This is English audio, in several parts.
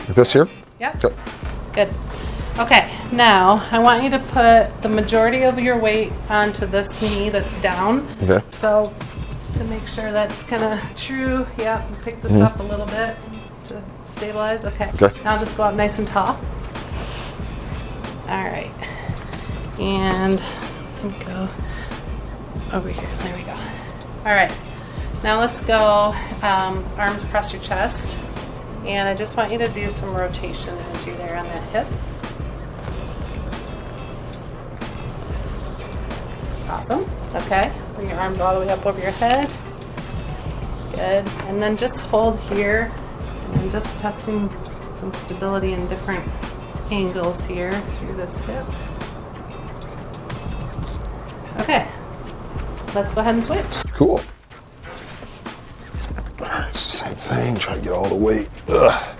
Like this here? Yep. Okay. Good. Okay, now I want you to put the majority of your weight onto this knee that's down. Okay. So to make sure that's kind of true, yeah, pick this up a little bit to stabilize. Okay. Now just go up nice and tall. All right. And go over here. There we go. All right. Now let's go arms across your chest. And I just want you to do some rotation as you're there on that hip. Awesome. Okay. Bring your arms all the way up over your head. Good. And then just hold here. And I'm just testing some stability in different angles here through this hip. Okay. Let's go ahead and switch. Cool. All right, it's the same thing. Try to get all the weight. Ugh.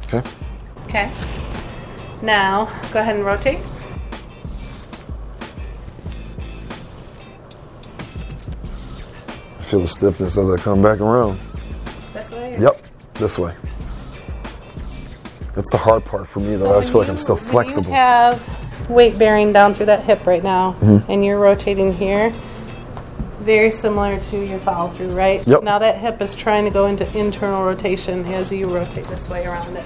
Okay. Okay. Now, go ahead and rotate. I feel the stiffness as I come back around. This way? Yep, this way. That's the hard part for me, though. So I just feel like I'm still flexible. When you have weight bearing down through that hip right now, and you're rotating here, very similar to your follow through, right? Yep. So now that hip is trying to go into internal rotation as you rotate this way around it.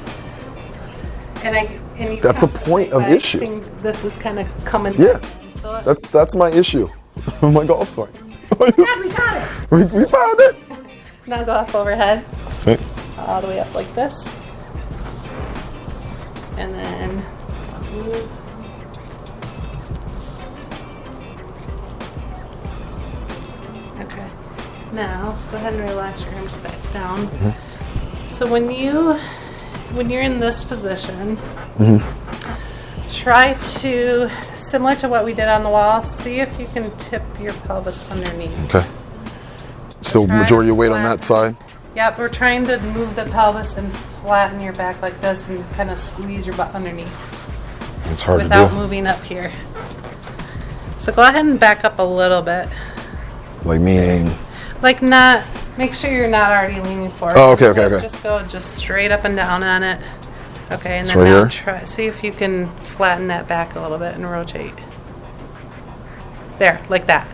And you That's a point of issue. This is kind of coming. Yeah, So that's my issue. My golf swing. yeah, we got it. We found it. Now go up overhead, Okay. all the way up like this, and then move. Okay. Now go ahead and relax your arms back down. So when you're in this position, try to, similar to what we did on the wall, see if you can tip your pelvis underneath. Okay. So majority of weight on that side. Yep, we're trying to move the pelvis and flatten your back like this and kind of squeeze your butt underneath It's hard without to do. moving up here. So go ahead and back up a little bit. Like meaning. Like not, make sure you're not already leaning forward. Oh, okay, okay, okay. Just go just straight up and down on it. Okay, and So then right now here? try, see if you can flatten that back a little bit and rotate. There, like that.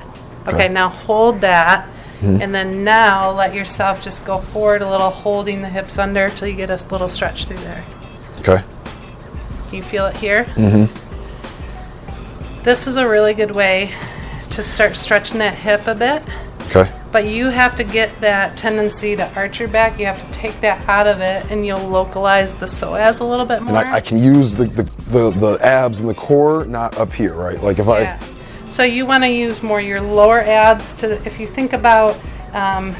Okay, now hold that. And then now let yourself just go forward a little, holding the hips under till you get a little stretch through there. Okay. You feel it here? This is a really good way to start stretching that hip a bit. Okay. But you have to get that tendency to arch your back. You have to take that out of it, and you'll localize the psoas a little bit more. And I can use the abs and the core, not up here, right? Like if Yeah. So you want to use more your lower abs to, if you think about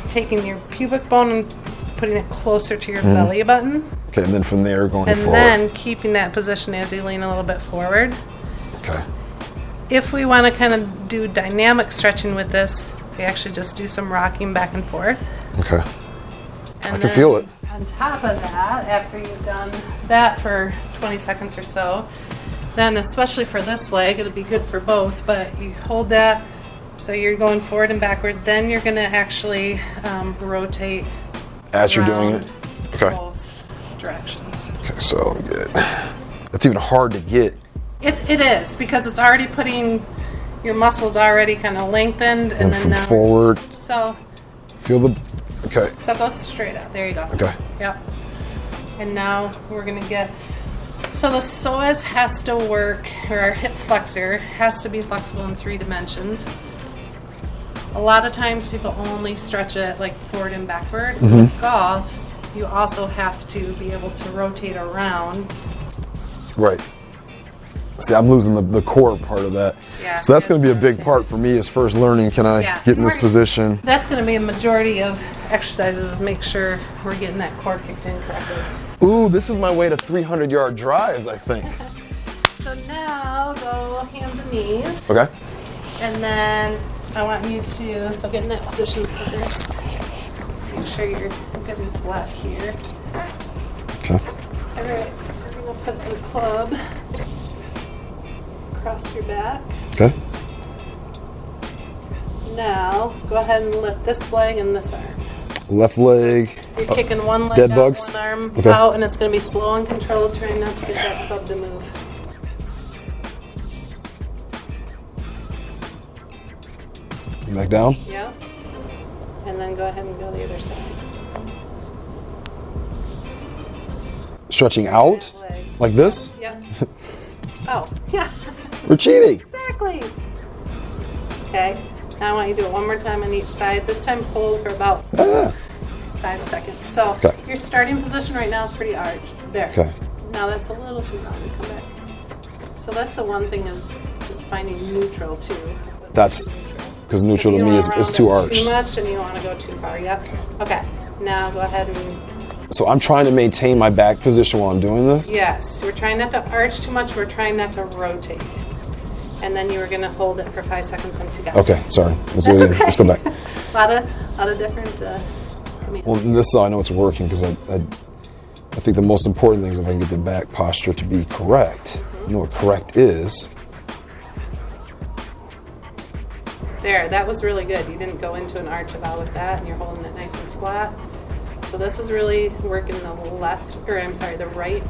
taking your pubic bone and putting it closer to your belly button. Okay, and then from there going And forward. then keeping that position as you lean a little bit forward. Okay. If we want to kind of do dynamic stretching with this, we actually just do some rocking back and forth. Okay. And I can feel it. On top of that, after you've done that for 20 seconds or so, then especially for this leg, it'll be good for both, but you hold that so you're going forward and backward, then you're going to actually rotate As you're doing around it. Okay. both directions. Okay, so let me get. That's even hard to get. It is, because it's already putting your muscles already kind of lengthened, and then from now forward. So Feel the. Okay. So go straight up. There you go. Okay. Yep. And now we're going to get, so the psoas has to work, or our hip flexor has to be flexible in 3 dimensions. A lot of times people only stretch it like forward and backward. With golf, you also have to be able to rotate around. Right. See, I'm losing the core part of that. Yeah, So that's going to be a big rotate. part for me is first learning, can I get in this position? That's going to be a majority of exercises, is make sure we're getting that core kicked in correctly. Ooh, this is my way to 300-yard drives, I think. So now go hands and knees. Okay. And then I want you to, so get in that position first. Make sure you're good and flat here. Okay. All right, we're going to put the club across your back. Okay. Now, go ahead and lift this leg and this arm. Left leg. You're kicking one leg Dead out, bugs? one arm Okay. out, and it's going to be slow and controlled, trying not to get that club to move. Back down. Yep. And then go ahead and go the other side. Stretching out That leg. like this. Yep. Oh, yeah. We're cheating. Exactly. Okay. Now I want you to do it one more time on each side. This time hold for about Ah. 5 seconds. So Okay. your starting position right now is pretty arched. There. Okay. Now that's a little too long to come back. So that's the one thing is just finding neutral too. That's because neutral to me is too arched. Too much and you want to go too far. Yep. Okay. Now go ahead and So I'm trying to maintain my back position while I'm doing this. yes, we're trying not to arch too much. We're trying not to rotate. And then you were going to hold it for 5 seconds once you got it. Okay, sorry. Let's That's go, okay. let's go back. lot of different commands. Well, this is how I know it's working because I think the most important thing is if I can get the back posture to be correct. You know what correct is? There, that was really good. You didn't go into an arch at all with that, and you're holding it nice and flat. So this is really working the the right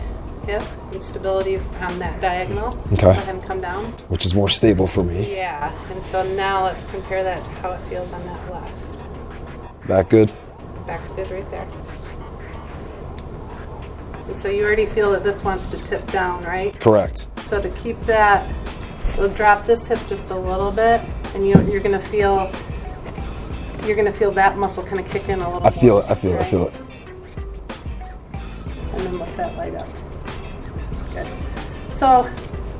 hip and stability on that diagonal. Okay. Go ahead and come down. Which is more stable for me. Yeah, and so now let's compare that to how it feels on that left. Back good? Back's good right there. And so you already feel that this wants to tip down, right? Correct. So to keep that, so drop this hip just a little bit, and you're gonna feel that muscle kind of kick in a little. I feel more, it, I feel it, I right? feel it. And then lift that leg up. Good. So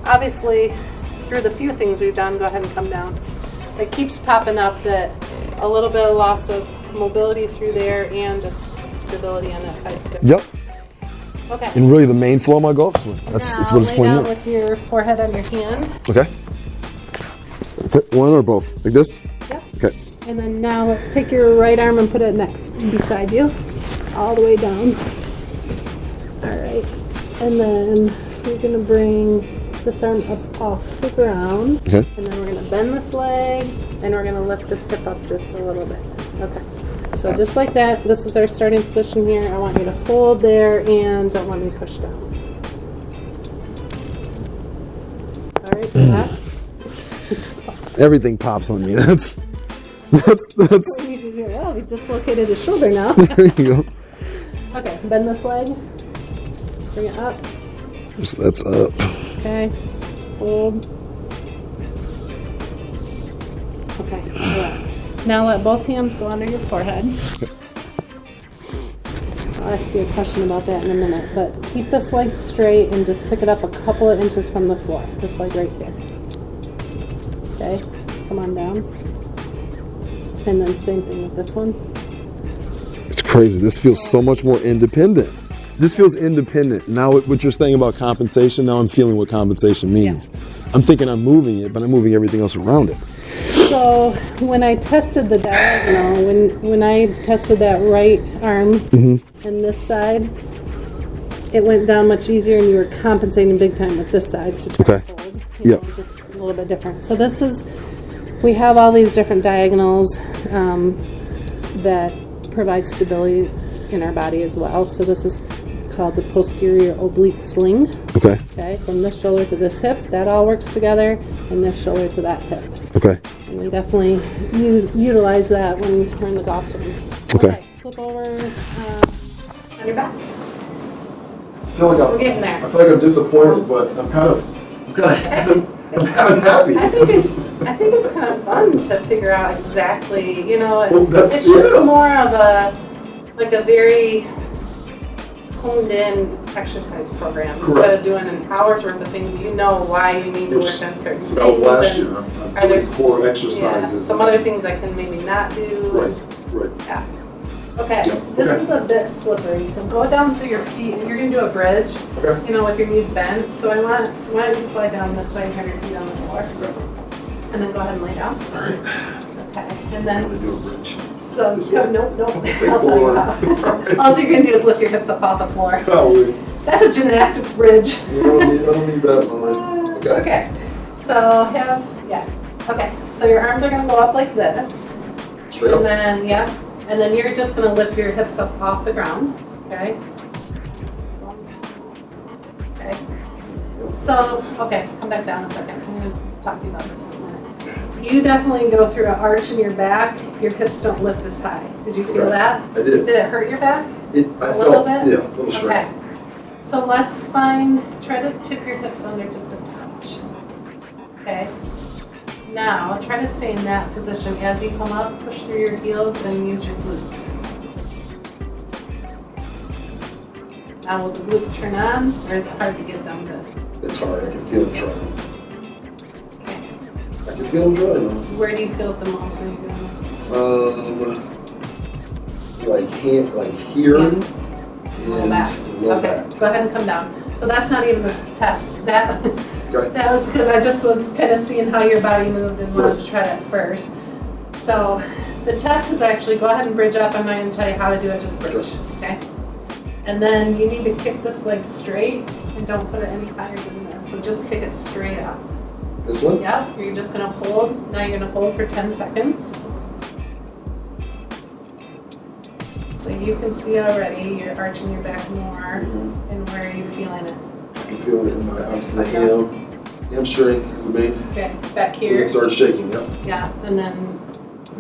obviously, through the few things we've done, go ahead and come down. It keeps popping up that a little bit of loss of mobility through there and just stability on that side stick. Yep. Okay. And really the main flow of my golf swing. That's what it's lay pointing down at. with your forehead on your hand. Okay. One or both? Like this? Yep. Okay. And then now let's take your right arm and put it next beside you, all the way down. All right. And then you're gonna bring this arm up off the ground. Okay. And then we're gonna bend this leg, and we're gonna lift this hip up just a little bit. Okay. So just like that, this is our starting position here. I want you to hold there and don't let me push down. All right, relax. Everything pops on me. That's Well, we dislocated his shoulder now. there you go. Okay, bend this leg. Bring it up. So that's up. Okay. Hold. Okay, relax. Now let both hands go under your forehead. I'll ask you a question about that in a minute, but keep this leg straight and just pick it up a couple of inches from the floor. This leg right here. Okay, come on down. And then same thing with this one. It's crazy. This feels so much more independent. This feels independent. Now what you're saying about compensation, now I'm feeling what compensation means. Yeah. I'm thinking I'm moving it, but I'm moving everything else around it. So when I tested the diagonal, when I tested that right arm and this side, it went down much easier, and you were compensating big time with this side to try Okay. to hold. Yep. Just a little bit different. So this is, we have all these different diagonals that provide stability in our body as well. So this is called the posterior oblique sling. Okay. Okay, from this shoulder to this hip, that all works together, and this shoulder to that hip. Okay. And we definitely utilize that when we're in the golf swing. Okay. Flip over on your back. I feel like We're getting there. I feel like I'm disappointed, but I'm kind of happy. I think it's kind of fun to figure out exactly, Well, that's- it's just yeah. more of a very honed in exercise program instead of Correct. doing an hour's worth of things. You know why you need to work on certain So that was things. last and year. I'm Are there doing core exercises. some other things I can maybe not do? Right. Yeah. Okay, Yeah, this okay. is a bit slippery, so go down to your feet, and you're gonna do a bridge, Okay. with your knees bent. So why don't you slide down this way and have your feet on the floor? And then go ahead and lay down. All right. Okay, and then, I'm gonna do a bridge. so, This way? nope, Big I'll tell you board. how. All you're gonna do is lift your hips up off the floor. Probably. That's a gymnastics bridge. I don't need that one. Okay, so okay, so your arms are gonna go up like this. Straight And up. then, And then you're just gonna lift your hips up off the ground, okay? Okay. So, okay, come back down a second. I'm gonna talk to you about this in a minute. You definitely go through an arch in your back. Your hips don't lift as high. Did you feel that? I did. Did it hurt your back? I a little felt, bit? yeah, a little straight. Okay. So let's try to tip your hips under just a touch. Okay. Now, try to stay in that position. As you come up, push through your heels and use your glutes. Now, will the glutes turn on, or is it hard to get them to? It's hard. I can feel it dry. Okay. I can feel them dry though. Where do you feel it the most when you're doing this? Like here. Hands. Low back. Low Okay, back. go ahead and come down. So that's not even a test. That Okay. that was because I just was kind of seeing how your body moved and wanted to try that first. So the test is actually go ahead and bridge up. I'm not going to tell you how to do it, just bridge. Okay. And then you need to kick this leg straight and don't put it any higher than this. So just kick it straight up. This one? Yep. You're just going to hold. Now you're going to hold for 10 seconds. So you can see already you're arching your back more. And where are you feeling it? I can feel it in my arms and the hamstring is the main. Okay, back And here. it started shaking, yeah. Yeah, and then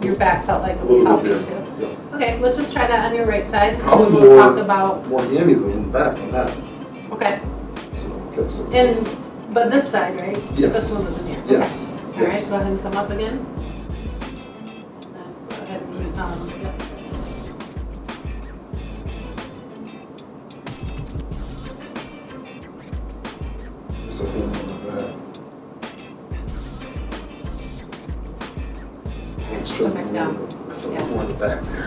your back felt like it was helping too. Yeah. Okay, let's just try that on your right side. Probably and then we'll talk about. more hammy than the back on that. Okay. So, okay, so. But this side, right? Yes. This one was in here. Yes. Okay. All right, Yes. go ahead and come up again. And go ahead and, yep, that's it. It's a thing on the back. It's Go back down. I felt Yeah. more in the back there.